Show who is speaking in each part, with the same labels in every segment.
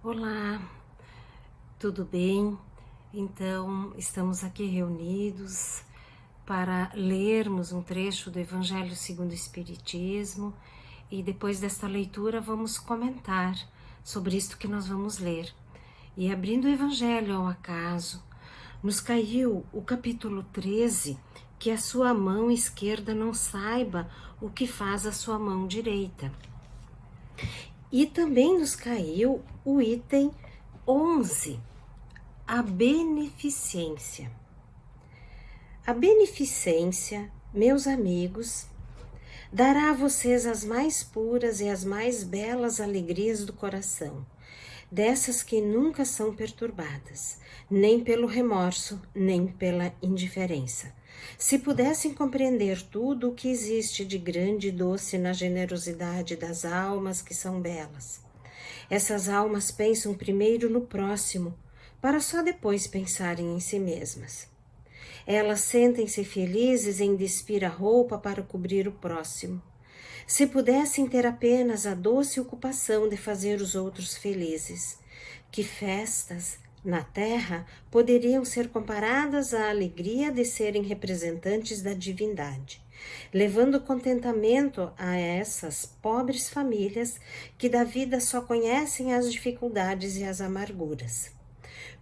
Speaker 1: Olá, tudo bem? Então, estamos aqui reunidos para lermos um trecho do Evangelho segundo o Espiritismo e depois desta leitura vamos comentar sobre isto que nós vamos ler. E abrindo o Evangelho ao acaso, nos caiu o capítulo 13, que a sua mão esquerda não saiba o que faz a sua mão direita. E também nos caiu o item 11, a beneficência. A beneficência, meus amigos, dará a vocês as mais puras e as mais belas alegrias do coração, dessas que nunca são perturbadas, nem pelo remorso, nem pela indiferença. Se pudessem compreender tudo o que existe de grande e doce na generosidade das almas que são belas. Essas almas pensam primeiro no próximo, para só depois pensarem em si mesmas. Elas sentem-se felizes em despir a roupa para cobrir o próximo. Se pudessem ter apenas a doce ocupação de fazer os outros felizes, que festas na terra poderiam ser comparadas à alegria de serem representantes da divindade, levando contentamento a essas pobres famílias que da vida só conhecem as dificuldades e as amarguras.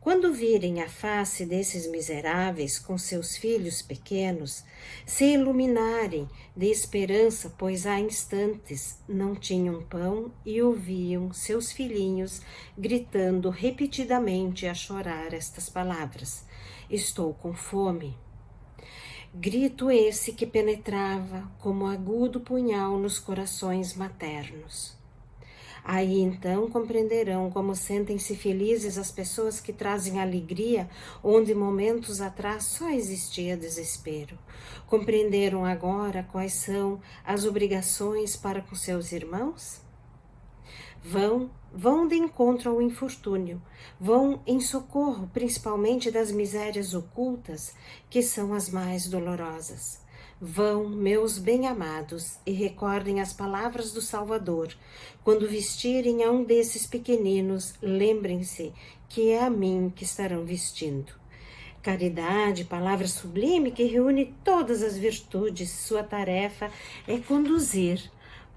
Speaker 1: Quando virem a face desses miseráveis com seus filhos pequenos, se iluminarem de esperança, pois há instantes não tinham pão e ouviam seus filhinhos gritando repetidamente a chorar estas palavras: estou com fome. Grito esse que penetrava como agudo punhal nos corações maternos. Aí então compreenderão como sentem-se felizes as pessoas que trazem alegria onde momentos atrás só existia desespero. Compreenderam agora quais são as obrigações para com seus irmãos? Vão de encontro ao infortúnio, vão em socorro principalmente das misérias ocultas, que são as mais dolorosas. Vão, meus bem-amados, e recordem as palavras do Salvador. Quando vestirem a um desses pequeninos, lembrem-se que é a mim que estarão vestindo. Caridade, palavra sublime que reúne todas as virtudes, sua tarefa é conduzir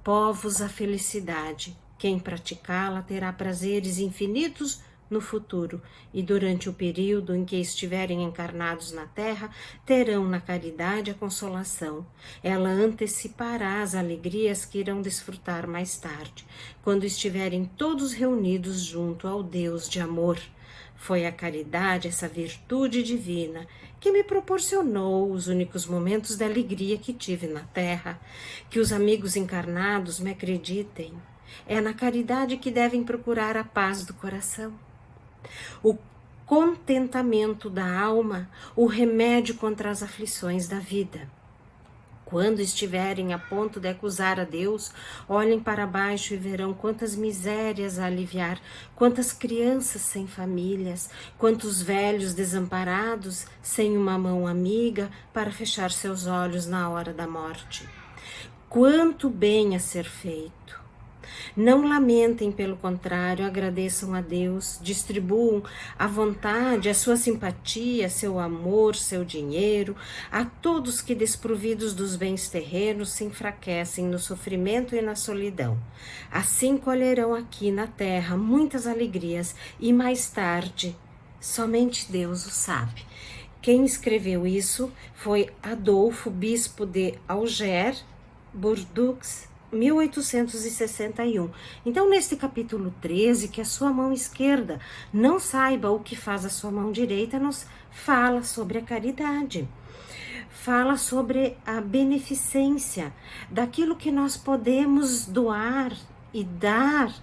Speaker 1: povos à felicidade. Quem praticá-la terá prazeres infinitos no futuro, e durante o período em que estiverem encarnados na terra, terão na caridade a consolação. Ela antecipará as alegrias que irão desfrutar mais tarde, quando estiverem todos reunidos junto ao Deus de amor. Foi a caridade, essa virtude divina, que me proporcionou os únicos momentos de alegria que tive na terra. Que os amigos encarnados me acreditem. É na caridade que devem procurar a paz do coração, o contentamento da alma, o remédio contra as aflições da vida. Quando estiverem a ponto de acusar a Deus, olhem para baixo e verão quantas misérias a aliviar, quantas crianças sem famílias, quantos velhos desamparados, sem uma mão amiga para fechar seus olhos na hora da morte. Quanto bem a ser feito! Não lamentem, pelo contrário, agradeçam a Deus, distribuam à vontade a sua simpatia, seu amor, seu dinheiro, a todos que, desprovidos dos bens terrenos, se enfraquecem no sofrimento e na solidão. Assim colherão aqui na terra muitas alegrias e mais tarde, somente Deus o sabe. Quem escreveu isso foi Adolfo, bispo de Alger, Bordeaux, 1861. Então, neste capítulo 13, que a sua mão esquerda não saiba o que faz a sua mão direita, nos fala sobre a caridade. Fala sobre a beneficência, daquilo que nós podemos doar e dar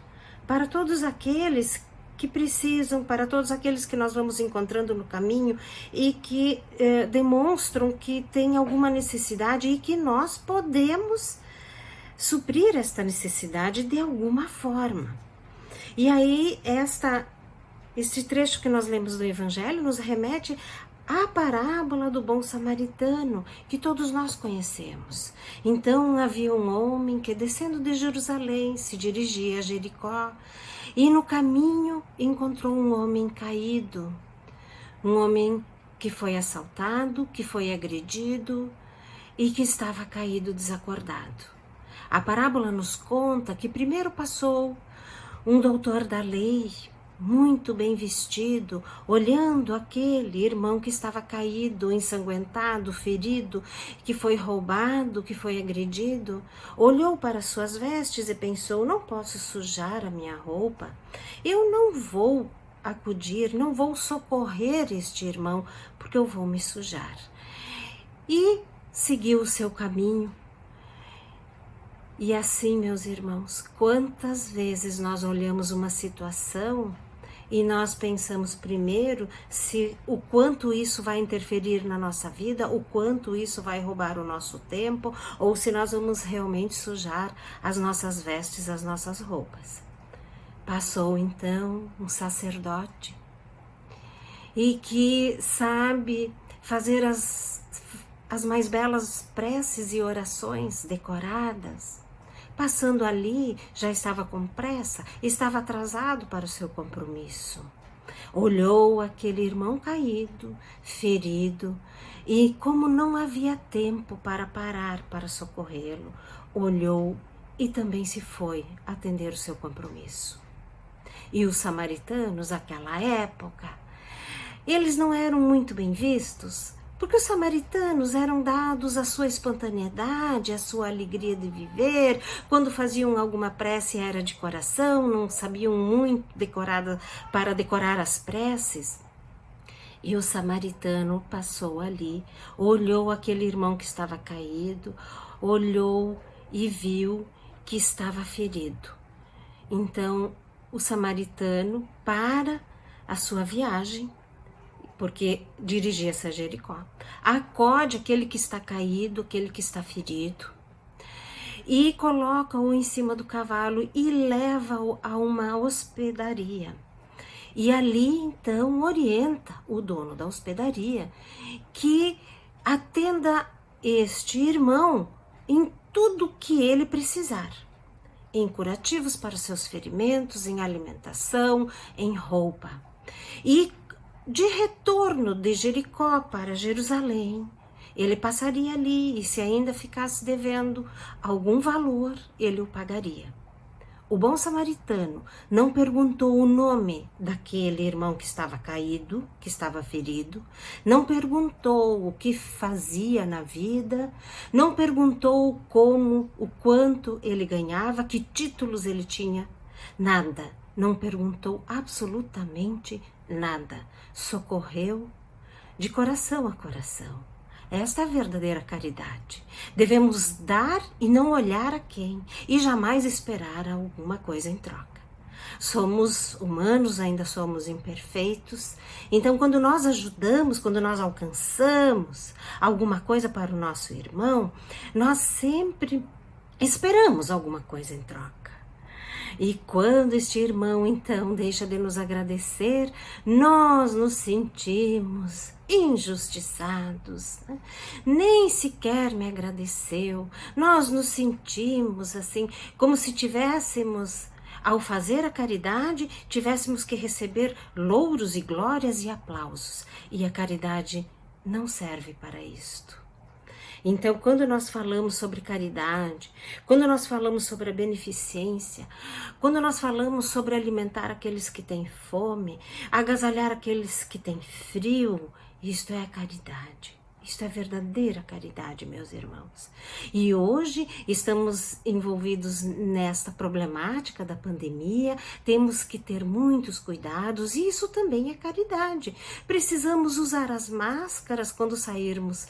Speaker 1: para todos aqueles que precisam, para todos aqueles que nós vamos encontrando no caminho e que demonstram que tem alguma necessidade e que nós podemos suprir esta necessidade de alguma forma. E aí, este trecho que nós lemos do Evangelho nos remete a parábola do bom samaritano, que todos nós conhecemos. Então havia um homem que, descendo de Jerusalém, se dirigia a Jericó, e no caminho encontrou um homem caído, um homem que foi assaltado, que foi agredido e que estava caído, desacordado. A parábola nos conta que primeiro passou um doutor da lei, muito bem vestido, olhando aquele irmão que estava caído, ensanguentado, ferido, que foi roubado, que foi agredido, olhou para suas vestes e pensou: não posso sujar a minha roupa, eu não vou acudir, não vou socorrer este irmão, porque eu vou me sujar. E seguiu o seu caminho. E assim, meus irmãos, quantas vezes nós olhamos uma situação e nós pensamos primeiro se o quanto isso vai interferir na nossa vida, o quanto isso vai roubar o nosso tempo, ou se nós vamos realmente sujar as nossas vestes, as nossas roupas. Passou então um sacerdote e que sabe fazer as mais belas preces e orações decoradas. Passando ali, já estava com pressa, estava atrasado para o seu compromisso. Olhou aquele irmão caído, ferido, e como não havia tempo para parar para socorrê-lo, olhou e também se foi atender o seu compromisso. E os samaritanos, naquela época, eles não eram muito bem vistos, porque os samaritanos eram dados à sua espontaneidade, à sua alegria de viver. Quando faziam alguma prece era de coração, não sabiam muito para decorar as preces. E o samaritano passou ali, olhou aquele irmão que estava caído, olhou e viu que estava ferido. Então o samaritano para a sua viagem, porque dirigia-se a Jericó, acode aquele que está caído, aquele que está ferido, e coloca-o em cima do cavalo e leva-o a uma hospedaria. E ali, então, orienta o dono da hospedaria que atenda este irmão em tudo que ele precisar, em curativos para os seus ferimentos, em alimentação, em roupa. E de retorno de Jericó para Jerusalém, ele passaria ali e se ainda ficasse devendo algum valor, ele o pagaria. O bom samaritano não perguntou o nome daquele irmão que estava caído, que estava ferido, não perguntou o que fazia na vida, não perguntou como, o quanto ele ganhava, que títulos ele tinha, nada, não perguntou absolutamente nada. Socorreu de coração a coração. Esta é a verdadeira caridade. Devemos dar e não olhar a quem, e jamais esperar alguma coisa em troca. Somos humanos, ainda somos imperfeitos, então quando nós ajudamos, quando nós alcançamos alguma coisa para o nosso irmão, nós sempre esperamos alguma coisa em troca. E quando este irmão, então, deixa de nos agradecer, nós nos sentimos injustiçados, né? Nem sequer me agradeceu. Nós nos sentimos assim, como se tivéssemos, ao fazer a caridade, tivéssemos que receber louros e glórias e aplausos. E a caridade não serve para isto. Então, quando nós falamos sobre caridade, quando nós falamos sobre a beneficência, quando nós falamos sobre alimentar aqueles que têm fome, agasalhar aqueles que têm frio, isto é a caridade. Isto é verdadeira caridade, meus irmãos. E hoje estamos envolvidos nesta problemática da pandemia, temos que ter muitos cuidados, e isso também é caridade. Precisamos usar as máscaras quando sairmos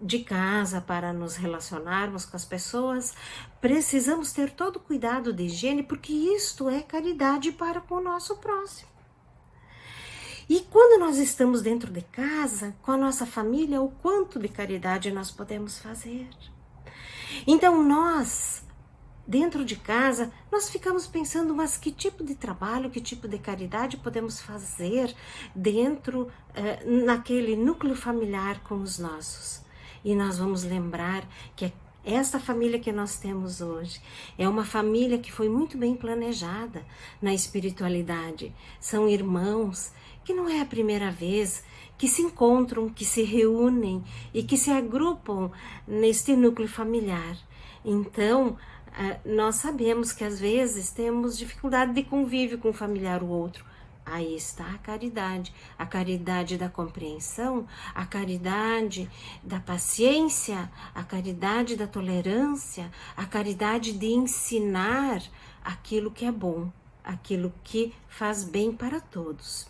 Speaker 1: de casa para nos relacionarmos com as pessoas, precisamos ter todo o cuidado de higiene, porque isto é caridade para com o nosso próximo. E quando nós estamos dentro de casa, com a nossa família, o quanto de caridade nós podemos fazer? Então nós dentro de casa, nós ficamos pensando, mas que tipo de trabalho, que tipo de caridade podemos fazer dentro, naquele núcleo familiar com os nossos? E nós vamos lembrar que esta família que nós temos hoje é uma família que foi muito bem planejada na espiritualidade. São irmãos que não é a primeira vez que se encontram, que se reúnem e que se agrupam neste núcleo familiar. Então, nós sabemos que às vezes temos dificuldade de convívio com um familiar ou outro. Aí está a caridade da compreensão, a caridade da paciência, a caridade da tolerância, a caridade de ensinar aquilo que é bom, aquilo que faz bem para todos.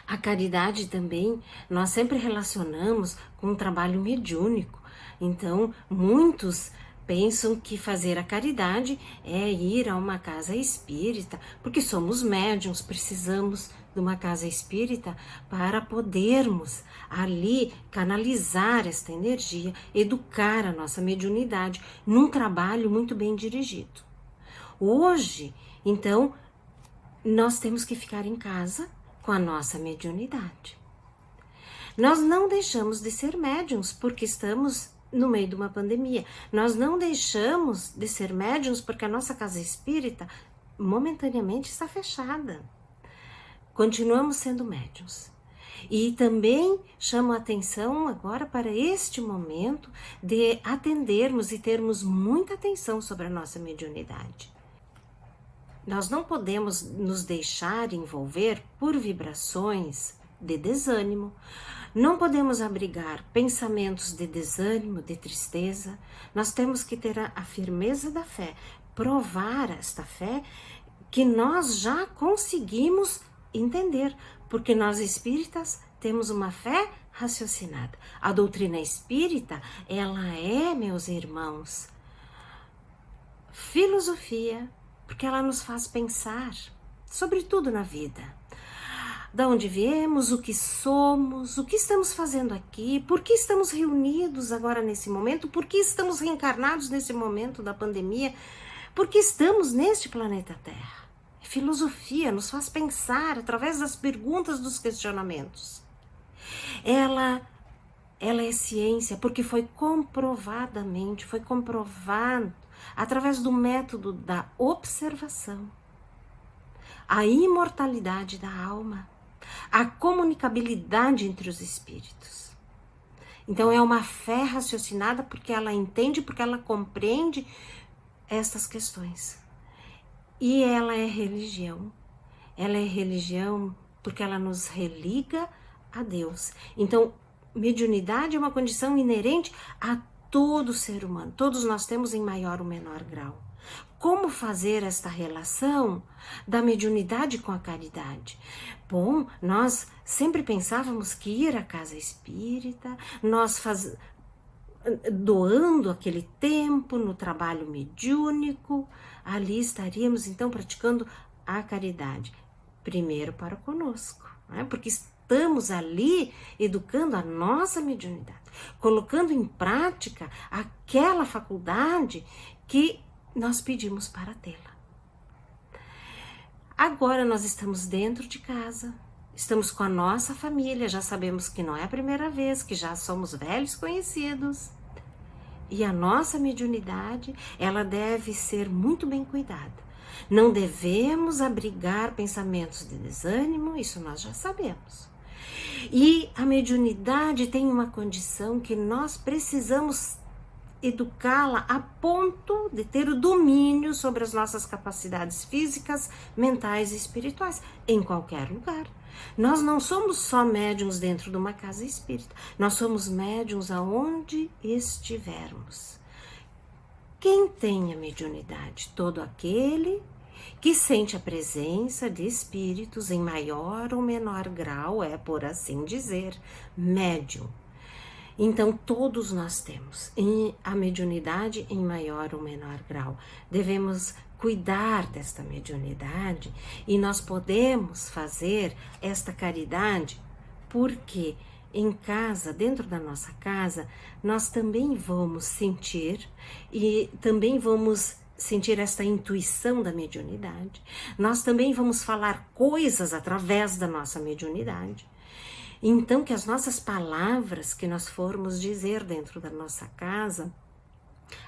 Speaker 1: A caridade também, nós sempre relacionamos com um trabalho mediúnico. Então, muitos pensam que fazer a caridade é ir a uma casa espírita, porque somos médiuns, precisamos de uma casa espírita para podermos ali canalizar esta energia, educar a nossa mediunidade num trabalho muito bem dirigido. Hoje, então, nós temos que ficar em casa com a nossa mediunidade. Nós não deixamos de ser médiuns porque estamos no meio de uma pandemia. Nós não deixamos de ser médiuns porque a nossa casa espírita momentaneamente está fechada. Continuamos sendo médiuns. E também chamo a atenção agora para este momento de atendermos e termos muita atenção sobre a nossa mediunidade. Nós não podemos nos deixar envolver por vibrações de desânimo, não podemos abrigar pensamentos de desânimo, de tristeza. Nós temos que ter a firmeza da fé, provar esta fé que nós já conseguimos entender, porque nós espíritas temos uma fé raciocinada. A doutrina espírita, ela é, meus irmãos, filosofia, porque ela nos faz pensar sobre tudo na vida. Da onde viemos, o que somos, o que estamos fazendo aqui, por que estamos reunidos agora nesse momento, por que estamos reencarnados nesse momento da pandemia, por que estamos neste planeta Terra. Filosofia nos faz pensar através das perguntas, dos questionamentos. Ela é ciência porque foi comprovado através do método da observação, a imortalidade da alma, a comunicabilidade entre os espíritos. Então é uma fé raciocinada porque ela entende, porque ela compreende estas questões. E ela é religião. Ela é religião porque ela nos religa a Deus. Então, mediunidade é uma condição inerente a todo ser humano. Todos nós temos em maior ou menor grau. Como fazer esta relação da mediunidade com a caridade? Bom, nós sempre pensávamos que ir à casa espírita, doando aquele tempo no trabalho mediúnico, ali estaríamos então praticando a caridade. Primeiro para conosco, né? Porque estamos ali educando a nossa mediunidade, colocando em prática aquela faculdade que nós pedimos para tê-la. Agora nós estamos dentro de casa, estamos com a nossa família, já sabemos que não é a primeira vez, que já somos velhos conhecidos. E a nossa mediunidade, ela deve ser muito bem cuidada. Não devemos abrigar pensamentos de desânimo, isso nós já sabemos. E a mediunidade tem uma condição que nós precisamos educá-la a ponto de ter o domínio sobre as nossas capacidades físicas, mentais e espirituais, em qualquer lugar. Nós não somos só médiuns dentro de uma casa espírita, nós somos médiuns aonde estivermos. Quem tem a mediunidade? Todo aquele que sente a presença de espíritos em maior ou menor grau, é, por assim dizer, médium. Então, todos nós temos a mediunidade em maior ou menor grau. Devemos cuidar desta mediunidade e nós podemos fazer esta caridade porque em casa, dentro da nossa casa, nós também vamos sentir e também vamos sentir esta intuição da mediunidade. Nós também vamos falar coisas através da nossa mediunidade. Então, que as nossas palavras que nós formos dizer dentro da nossa casa,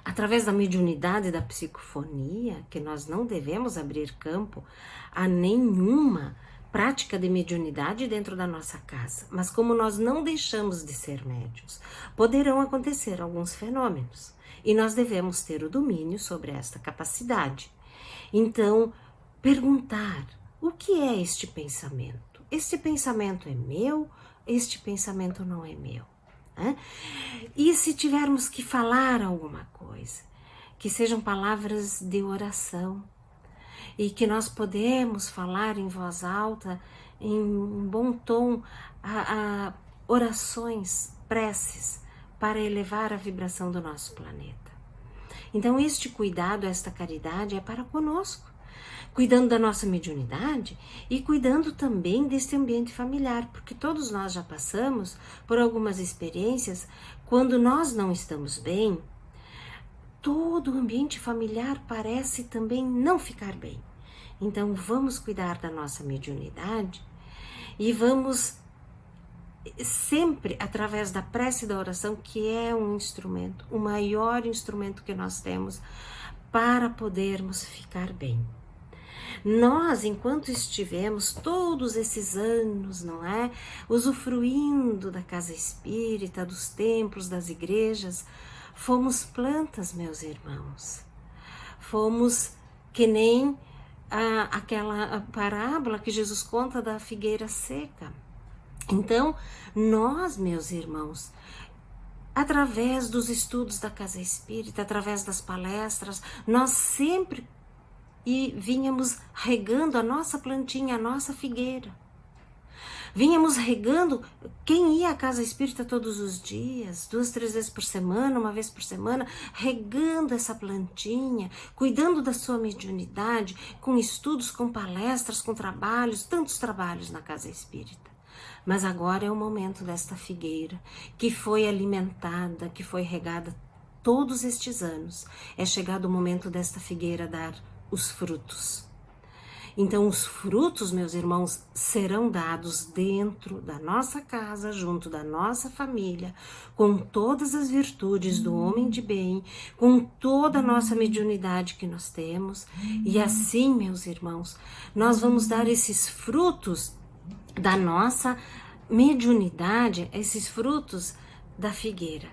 Speaker 1: através da mediunidade e da psicofonia, que nós não devemos abrir campo a nenhuma prática de mediunidade dentro da nossa casa. Mas como nós não deixamos de ser médiuns, poderão acontecer alguns fenômenos. E nós devemos ter o domínio sobre esta capacidade. Então, perguntar, o que é este pensamento? Este pensamento é meu? Este pensamento não é meu? E se tivermos que falar alguma coisa, que sejam palavras de oração, e que nós podemos falar em voz alta, em um bom tom, a orações, preces, para elevar a vibração do nosso planeta. Então este cuidado, esta caridade é para conosco, cuidando da nossa mediunidade e cuidando também deste ambiente familiar, porque todos nós já passamos por algumas experiências quando nós não estamos bem, todo o ambiente familiar parece também não ficar bem. Então vamos cuidar da nossa mediunidade e vamos sempre através da prece e da oração, que é um instrumento, o maior instrumento que nós temos para podermos ficar bem. Nós, enquanto estivemos todos esses anos, não é, usufruindo da casa espírita, dos templos, das igrejas, fomos plantas, meus irmãos. Fomos que nem aquela parábola que Jesus conta da figueira seca. Então, nós, meus irmãos, através dos estudos da casa espírita, através das palestras, nós sempre vínhamos regando a nossa plantinha, a nossa figueira. Vínhamos regando, quem ia à casa espírita todos os dias, 2, 3 vezes por semana, 1 vez por semana, regando essa plantinha, cuidando da sua mediunidade, com estudos, com palestras, com trabalhos, tantos trabalhos na casa espírita. Mas agora é o momento desta figueira, que foi alimentada, que foi regada todos estes anos. É chegado o momento desta figueira dar os frutos. Então os frutos, meus irmãos, serão dados dentro da nossa casa, junto da nossa família, com todas as virtudes do homem de bem, com toda a nossa mediunidade que nós temos. E assim, meus irmãos, nós vamos dar esses frutos da nossa mediunidade, esses frutos da figueira.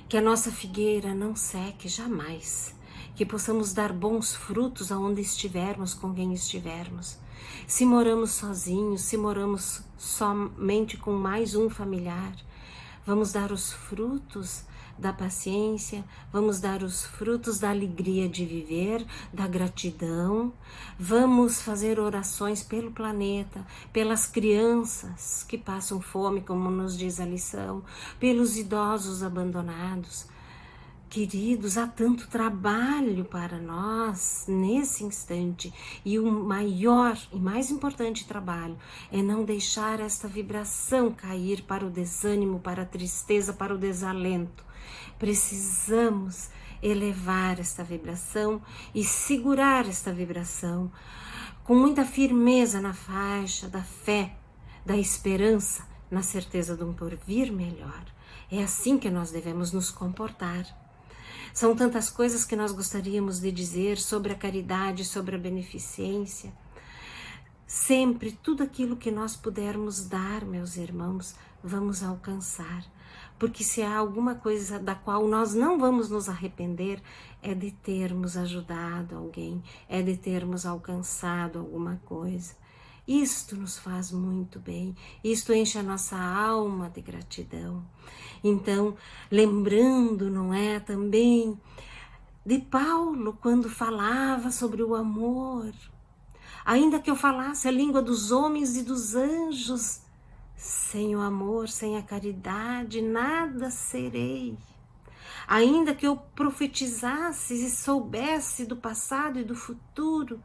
Speaker 1: Que a nossa figueira não seque jamais. Que possamos dar bons frutos aonde estivermos, com quem estivermos. Se moramos sozinhos, se moramos somente com mais um familiar, vamos dar os frutos da paciência, vamos dar os frutos da alegria de viver, da gratidão, vamos fazer orações pelo planeta, pelas crianças que passam fome, como nos diz a lição, pelos idosos abandonados. Queridos, há tanto trabalho para nós nesse instante, e o maior e mais importante trabalho é não deixar esta vibração cair para o desânimo, para a tristeza, para o desalento. Precisamos elevar esta vibração e segurar esta vibração com muita firmeza na faixa da fé, da esperança, na certeza de um porvir melhor. É assim que nós devemos nos comportar. São tantas coisas que nós gostaríamos de dizer sobre a caridade, sobre a beneficência. Sempre, tudo aquilo que nós pudermos dar, meus irmãos, vamos alcançar. Porque se há alguma coisa da qual nós não vamos nos arrepender, é de termos ajudado alguém, é de termos alcançado alguma coisa. Isto nos faz muito bem, isto enche a nossa alma de gratidão. Então, lembrando, não é, também de Paulo, quando falava sobre o amor. Ainda que eu falasse a língua dos homens e dos anjos, sem o amor, sem a caridade, nada serei. Ainda que eu profetizasse e soubesse do passado e do futuro,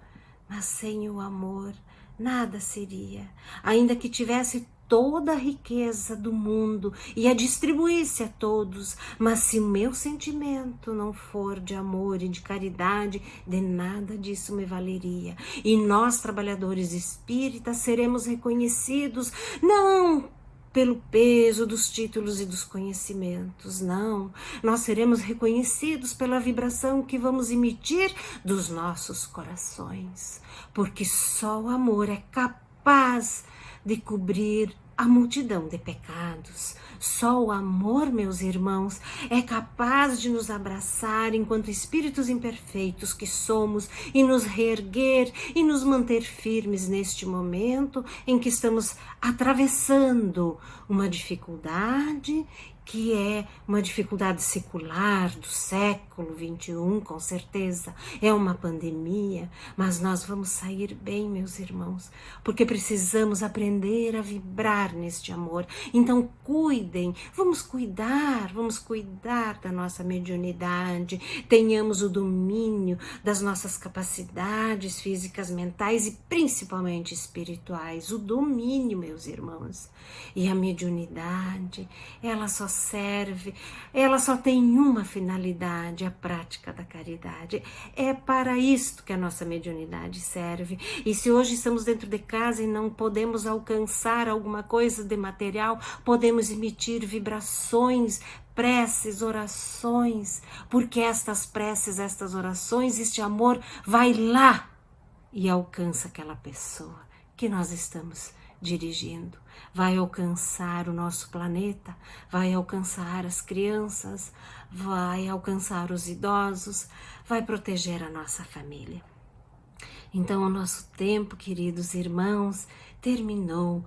Speaker 1: mas sem o amor, nada seria. Ainda que tivesse toda a riqueza do mundo e a distribuir-se a todos, mas se o meu sentimento não for de amor e de caridade, de nada disso me valeria. E nós, trabalhadores espíritas, seremos reconhecidos não pelo peso dos títulos e dos conhecimentos, não. Nós seremos reconhecidos pela vibração que vamos emitir dos nossos corações, porque só o amor é capaz de cobrir a multidão de pecados. Só o amor, meus irmãos, é capaz de nos abraçar enquanto espíritos imperfeitos que somos e nos reerguer e nos manter firmes neste momento em que estamos atravessando uma dificuldade que é uma dificuldade secular do século XXI, com certeza, é uma pandemia, mas nós vamos sair bem, meus irmãos, porque precisamos aprender a vibrar neste amor. Então cuidem, vamos cuidar da nossa mediunidade, tenhamos o domínio das nossas capacidades físicas, mentais e principalmente espirituais, o domínio, meus irmãos. E a mediunidade, ela só tem uma finalidade, a prática da caridade. É para isto que a nossa mediunidade serve. E se hoje estamos dentro de casa e não podemos alcançar alguma coisa de material, podemos emitir vibrações, preces, orações, porque estas preces, estas orações, este amor vai lá e alcança aquela pessoa que nós estamos dirigindo, vai alcançar o nosso planeta, vai alcançar as crianças, vai alcançar os idosos, vai proteger a nossa família. Então o nosso tempo, queridos irmãos, terminou.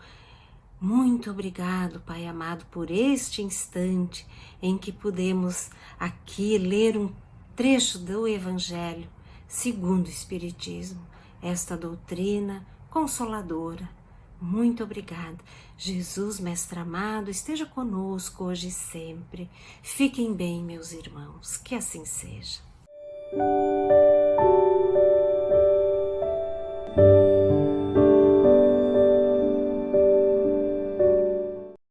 Speaker 1: Muito obrigado, Pai amado, por este instante em que pudemos aqui ler um trecho do Evangelho segundo o Espiritismo, esta doutrina consoladora. Muito obrigada. Jesus, Mestre amado, esteja conosco hoje e sempre. Fiquem bem, meus irmãos, que assim seja.